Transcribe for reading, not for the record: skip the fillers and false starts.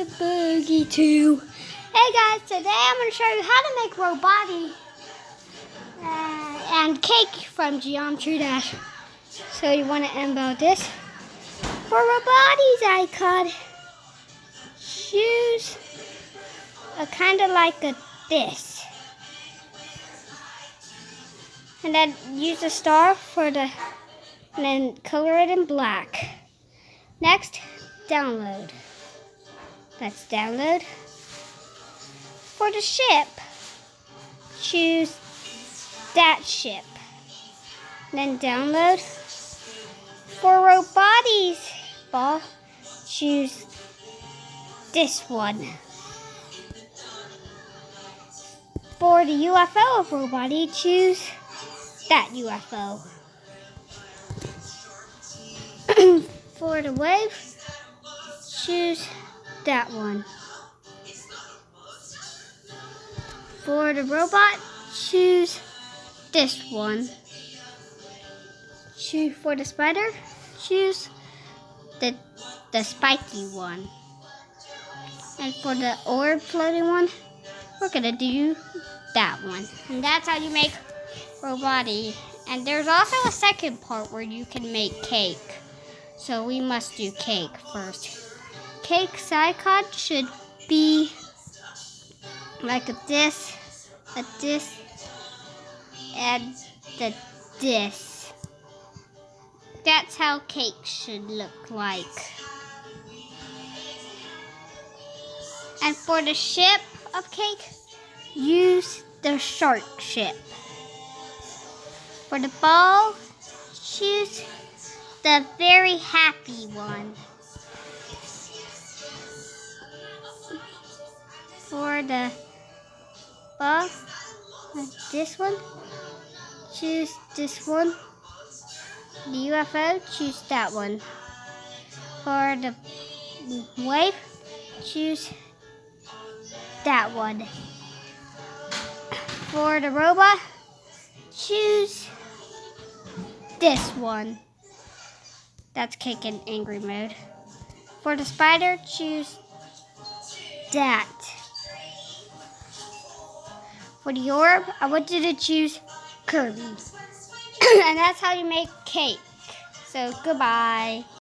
the boogie too. Hey guys, today I'm going to show you how to make Roboty and cake from Geometry Dash. So you want to inbound this. For Roboty's icon, choose a kind of like this. And then use a star for the, and then color it in black. Next, download. Let's download. For the ship, choose that ship. Then download. For Roboty's ball, choose this one. For the UFO of Roboty, choose that UFO. For the wave, choose that one. For the robot, choose this one. For the spider, choose the spiky one. And for the orb floating one, we're gonna do that one. And that's how you make Roboty. And there's also a second part where you can make cake. So we must do cake first. Cake's icon should be like this, and this. That's how cake should look like. And for the ship of cake, use the shark ship. For the ball, choose the very happy one. For the ball, this one, choose this one. The UFO, choose that one. For the wave, choose that one. For the robot, choose this one. That's cake in angry mode. For the spider, choose that. For the orb, I want you to choose Kirby. And that's how you make cake. So goodbye.